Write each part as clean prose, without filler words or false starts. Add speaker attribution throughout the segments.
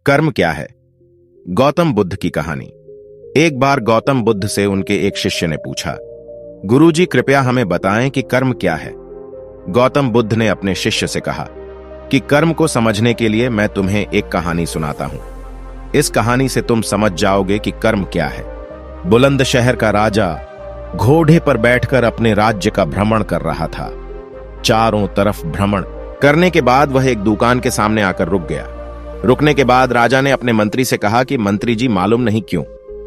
Speaker 1: कर्म क्या है? गौतम बुद्ध की कहानी। एक बार गौतम बुद्ध से उनके एक शिष्य ने पूछा, गुरुजी कृपया हमें बताएं कि कर्म क्या है। गौतम बुद्ध ने अपने शिष्य से कहा कि कर्म को समझने के लिए मैं तुम्हें एक कहानी सुनाता हूं। इस कहानी से तुम समझ जाओगे कि कर्म क्या है। बुलंद शहर का राजा घोड़े पर बैठकर अपने राज्य का भ्रमण कर रहा था। चारों तरफ भ्रमण करने के बाद वह एक दुकान के सामने आकर रुक गया। रुकने के बाद राजा ने अपने मंत्री से कहा कि मंत्री जी, मालूम नहीं क्यों,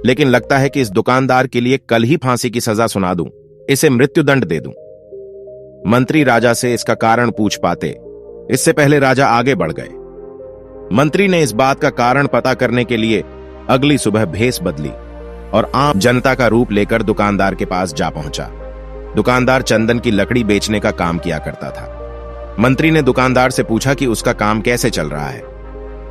Speaker 1: लेकिन लगता है कि इस दुकानदार के लिए कल ही फांसी की सजा सुना दूं, इसे मृत्युदंड दे दूं। मंत्री राजा से इसका कारण पूछ पाते, इससे पहले राजा आगे बढ़ गए। मंत्री ने इस बात का कारण पता करने के लिए अगली सुबह भेष बदली और आम जनता का रूप लेकर दुकानदार के पास जा पहुंचा। दुकानदार चंदन की लकड़ी बेचने का काम किया करता था। मंत्री ने दुकानदार से पूछा कि उसका काम कैसे चल रहा है।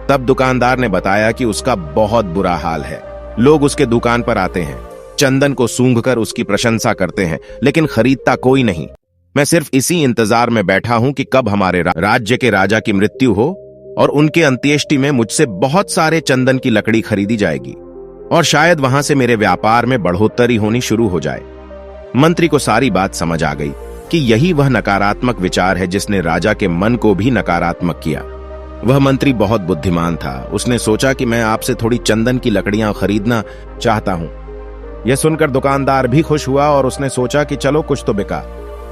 Speaker 1: तब दुकानदार ने बताया कि उसका बहुत बुरा हाल है। लोग उसके दुकान पर आते हैं, चंदन को सूंघकर उसकी प्रशंसा करते हैं, लेकिन खरीदता कोई नहीं। मैं सिर्फ इसी इंतजार में बैठा हूं कि कब हमारे राज्य के राजा की मृत्यु हो और उनके अंत्येष्टि में मुझसे बहुत सारे चंदन की लकड़ी खरीदी जाएगी और शायद वहां से मेरे व्यापार में बढ़ोतरी होनी शुरू हो जाए। मंत्री को सारी बात समझ आ गई कि यही वह नकारात्मक विचार है जिसने राजा के मन को भी नकारात्मक किया। वह मंत्री बहुत बुद्धिमान था। उसने सोचा कि मैं आपसे थोड़ी चंदन की लकड़ियां खरीदना चाहता हूं। यह सुनकर दुकानदार भी खुश हुआ और उसने सोचा कि चलो कुछ तो बिका।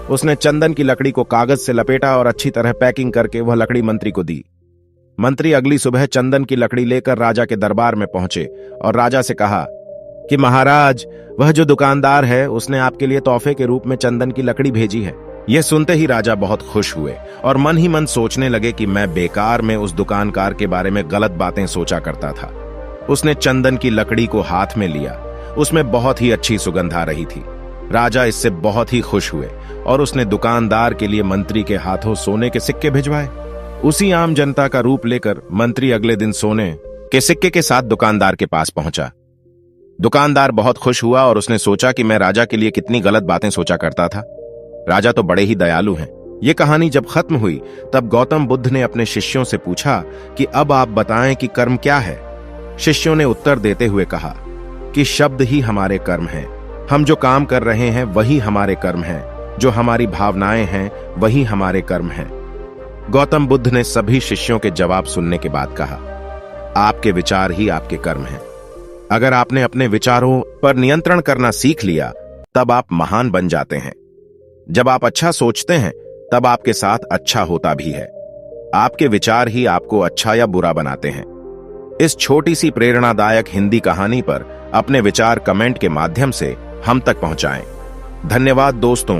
Speaker 1: उसने चंदन की लकड़ी को कागज से लपेटा और अच्छी तरह पैकिंग करके वह लकड़ी मंत्री को दी। मंत्री अगली सुबह चंदन की लकड़ी लेकर राजा के दरबार में पहुंचे और राजा से कहा कि महाराज, वह जो दुकानदार है उसने आपके लिए तोहफे के रूप में चंदन की लकड़ी भेजी है। यह सुनते ही राजा बहुत खुश हुए और मन ही मन सोचने लगे कि मैं बेकार में उस दुकानदार के बारे में गलत बातें सोचा करता था। उसने चंदन की लकड़ी को हाथ में लिया। उसमें बहुत ही अच्छी सुगंध आ रही थी। राजा इससे बहुत ही खुश हुए और उसने दुकानदार के लिए मंत्री के हाथों सोने के सिक्के भिजवाए। उसी आम जनता का रूप लेकर मंत्री अगले दिन सोने के सिक्के के साथ दुकानदार के पास पहुंचा। दुकानदार बहुत खुश हुआ और उसने सोचा कि मैं राजा के लिए कितनी गलत बातें सोचा करता था। राजा तो बड़े ही दयालु हैं। यह कहानी जब खत्म हुई तब गौतम बुद्ध ने अपने शिष्यों से पूछा कि अब आप बताएं कि कर्म क्या है। शिष्यों ने उत्तर देते हुए कहा कि शब्द ही हमारे कर्म हैं। हम जो काम कर रहे हैं वही हमारे कर्म हैं। जो हमारी भावनाएं हैं वही हमारे कर्म हैं। गौतम बुद्ध ने सभी शिष्यों के जवाब सुनने के बाद कहा, आपके विचार ही आपके कर्म हैं। अगर आपने अपने विचारों पर नियंत्रण करना सीख लिया तब आप महान बन जाते हैं। जब आप अच्छा सोचते हैं तब आपके साथ अच्छा होता भी है। आपके विचार ही आपको अच्छा या बुरा बनाते हैं। इस छोटी सी प्रेरणादायक हिंदी कहानी पर अपने विचार कमेंट के माध्यम से हम तक पहुंचाएं। धन्यवाद दोस्तों।